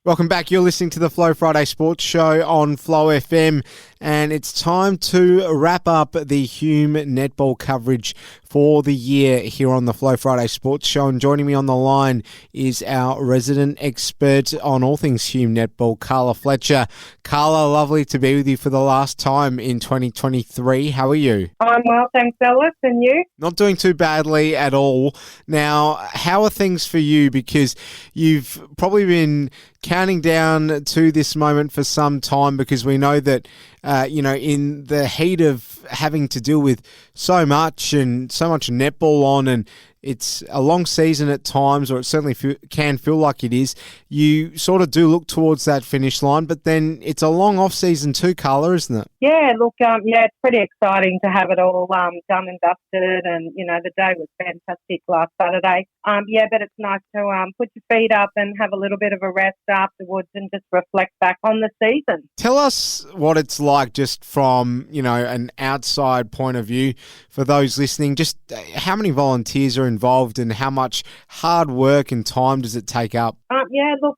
Welcome back. You're listening to the Flow Friday Sports Show on Flow FM, and it's time to wrap up the Hume netball coverage for the year here on the Flow Friday Sports Show. And joining me on the line is our resident expert on all things Hume netball, Carla Fletcher. Carla, lovely to be with you for the last time in 2023. How are you? I'm well, thanks, Alice. And you? Not doing too badly at all. Now, how are things for you? Because you've probably been counting down to this moment for some time, because we know that, in the heat of having to deal with so much netball on, and it's a long season at times, or it certainly can feel like it is, you sort of do look towards that finish line, but then it's a long off-season too, Carla, isn't it? Yeah, look, it's pretty exciting to have it all done and dusted, and, the day was fantastic last Saturday. But it's nice to put your feet up and have a little bit of a rest afterwards and just reflect back on the season. Tell us what it's like just from, an outside point of view for those listening. Just how many volunteers are involved and how much hard work and time does it take up?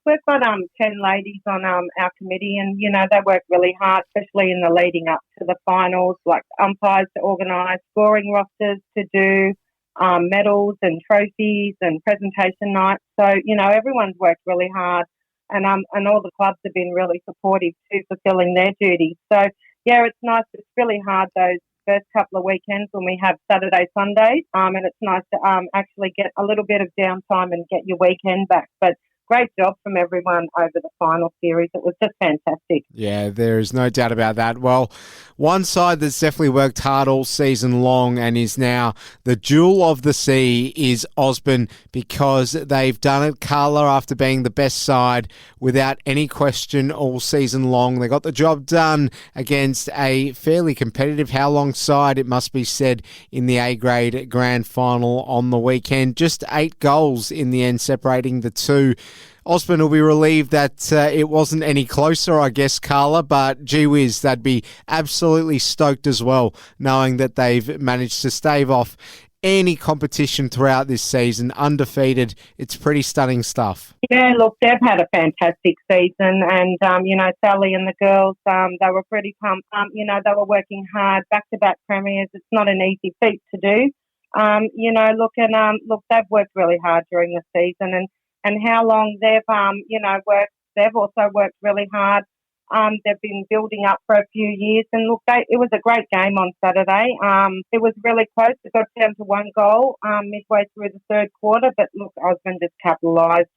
We've got 10 ladies on our committee, and, they work really hard, especially in the leading up to the finals, like umpires to organise, scoring rosters to do, medals and trophies and presentation nights. So, everyone's worked really hard, and all the clubs have been really supportive too, fulfilling their duties. So, it's nice. It's really hard those first couple of weekends when we have Saturday, Sundays, and it's nice to actually get a little bit of downtime and get your weekend back. But great job from everyone over the final series. It was just fantastic. Yeah, there is no doubt about that. Well, one side that's definitely worked hard all season long and is now the jewel of the sea is Osborne, because they've done it, Carla, after being the best side without any question all season long. They got the job done against a fairly competitive Howlong side, it must be said, in the A-grade grand final on the weekend. Just 8 goals in the end separating the two. Osborne will be relieved that it wasn't any closer, I guess, Carla, but gee whiz, they'd be absolutely stoked as well, knowing that they've managed to stave off any competition throughout this season, undefeated. It's pretty stunning stuff. Yeah, look, they've had a fantastic season, and, Sally and the girls, they were pretty pumped. They were working hard, back-to-back premiers. It's not an easy feat to do. They've worked really hard during the season, and how long they've worked. They've also worked really hard. They've been building up for a few years, and look, it was a great game on Saturday. It was really close. It got down to 1 goal midway through the third quarter, but look, Osborne just capitalised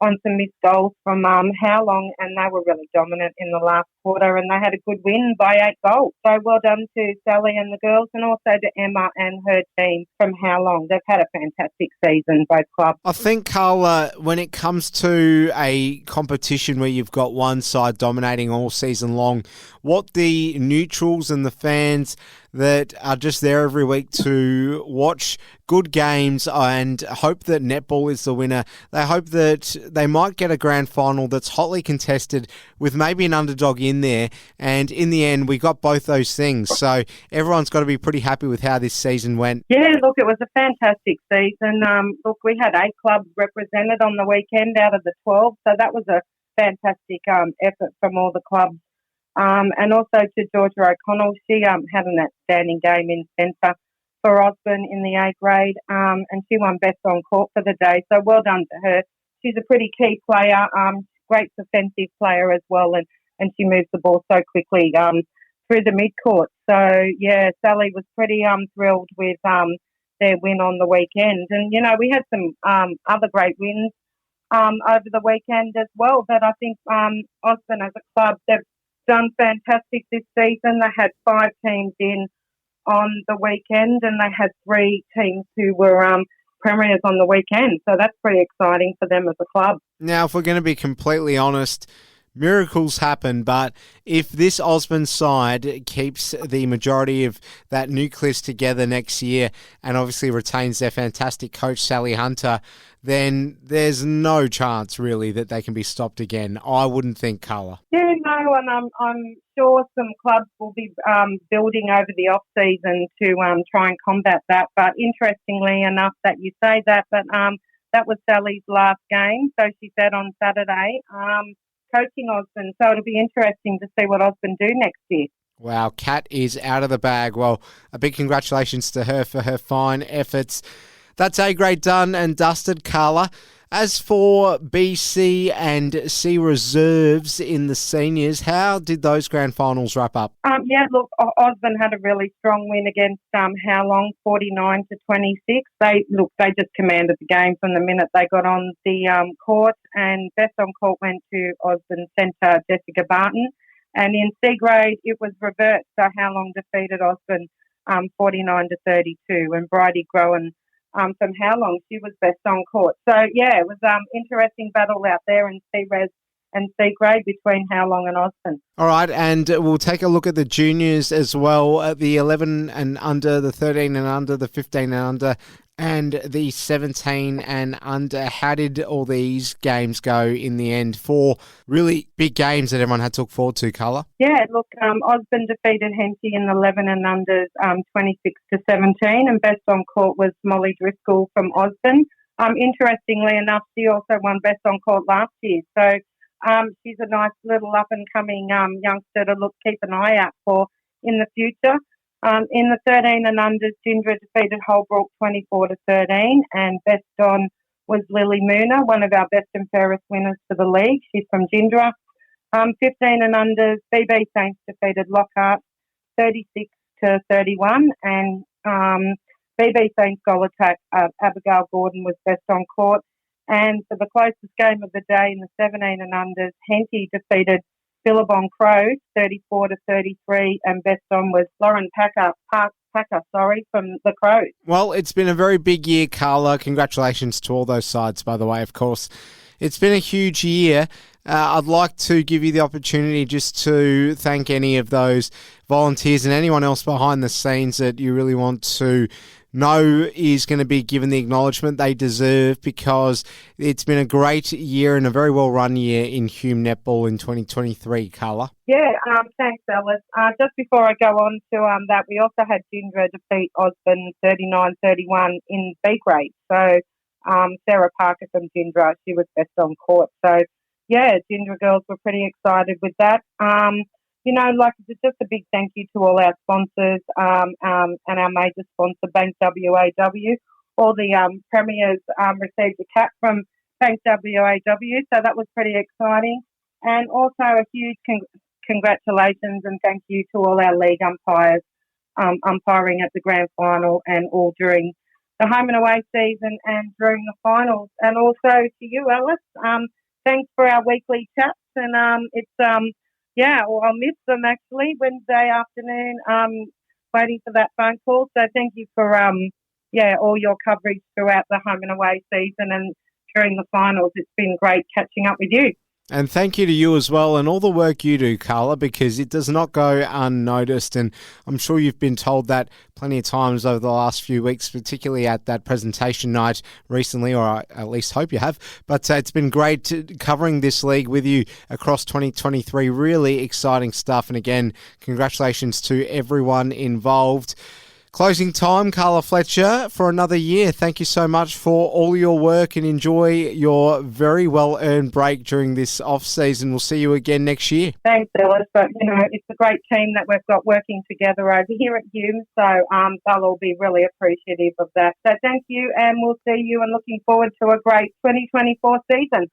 on some missed goals from Howlong, and they were really dominant in the last quarter, and they had a good win by 8 goals. So well done to Sally and the girls, and also to Emma and her team from Howlong. They've had a fantastic season, both clubs. I think, Carla, when it comes to a competition where you've got one side dominating all season long, what the neutrals and the fans that are just there every week to watch good games and hope that netball is the winner. They hope that they might get a grand final that's hotly contested with maybe an underdog in there. And in the end, we got both those things. So everyone's got to be pretty happy with how this season went. Yeah, look, it was a fantastic season. We had 8 clubs represented on the weekend out of the 12. So that was a fantastic effort from all the clubs. And also to Georgia O'Connell, she had an outstanding game in centre for Osborne in the A grade, and she won best on court for the day. So well done to her. She's a pretty key player, great defensive player as well, and she moves the ball so quickly through the mid-court. So, yeah, Sally was pretty thrilled with their win on the weekend. And, we had some other great wins over the weekend as well, but I think Osborne as a club, they've done fantastic this season. They had 5 teams in on the weekend, and they had 3 teams who were premiers on the weekend. So that's pretty exciting for them as a club. Now, if we're going to be completely honest, miracles happen, but if this Osborne side keeps the majority of that nucleus together next year and obviously retains their fantastic coach, Sally Hunter, then there's no chance really that they can be stopped again. I wouldn't think, Carla. Yeah, no, and I'm sure some clubs will be building over the off-season to try and combat that. But interestingly enough that you say that, but that was Sally's last game. So she said on Saturday, coaching Osborne. So it'll be interesting to see what Osborne do next year. Wow, Kat is out of the bag. Well, a big congratulations to her for her fine efforts. That's A grade done and dusted, Carla. As for BC and C reserves in the seniors, how did those grand finals wrap up? Osborne had a really strong win against Howlong, 49-26. They just commanded the game from the minute they got on the court, and best on court went to Osborne centre Jessica Barton. And in C grade, it was reversed. So Howlong defeated Osborne 49-32, and Bridie Groen from Howlong, she was best on court. So, it was interesting battle out there in C-Res and C-Grade between Howlong and Osborne. All right, and we'll take a look at the juniors as well, at the 11 and under, the 13 and under, the 15 and under, and the 17 and under. How did all these games go in the end? 4 really big games that everyone had to look forward to, Carla. Osborne defeated Henty in the 11 and unders 26-17, and best on court was Molly Driscoll from Osborne. Interestingly enough, she also won best on court last year. So she's a nice little up-and-coming youngster to keep an eye out for in the future. In the 13 and unders, Gindra defeated Holbrook 24-13, and best on was Lily Mooner, one of our best and fairest winners for the league. She's from Gindra. 15 and unders, BB Saints defeated Lockhart 36-31, and BB Saints goal attack Abigail Gordon was best on court. And for the closest game of the day in the 17 and unders, Henty defeated Billabong Crows 34-33, and best on was Lauren Packer from the Crows. Well, it's been a very big year, Carla. Congratulations to all those sides, by the way, of course. It's been a huge year. I'd like to give you the opportunity just to thank any of those volunteers and anyone else behind the scenes that you really want to know is going to be given the acknowledgement they deserve, because it's been a great year and a very well-run year in Hume netball in 2023, Carla. Thanks, Alice. Just before I go on to that, we also had Gindra defeat Osborne 39-31 in B grade. So Sarah Parker from Gindra, she was best on court. So, Gindra girls were pretty excited with that. Just a big thank you to all our sponsors and our major sponsor, Bank WAW. All the premiers received a cap from Bank WAW, so that was pretty exciting. And also a huge congratulations and thank you to all our league umpires umpiring at the grand final and all during the home and away season and during the finals. And also to you, Alice, thanks for our weekly chats. And I'll miss them actually Wednesday afternoon, waiting for that phone call. So thank you for all your coverage throughout the home and away season and during the finals. It's been great catching up with you. And thank you to you as well, and all the work you do, Carla, because it does not go unnoticed. And I'm sure you've been told that plenty of times over the last few weeks, particularly at that presentation night recently, or I at least hope you have. But it's been great covering this league with you across 2023. Really exciting stuff. And again, congratulations to everyone involved. Closing time, Carla Fletcher, for another year. Thank you so much for all your work and enjoy your very well-earned break during this off-season. We'll see you again next year. Thanks, Ellis. But, it's a great team that we've got working together over here at Hume, so they'll all be really appreciative of that. So thank you, and we'll see you and looking forward to a great 2024 season.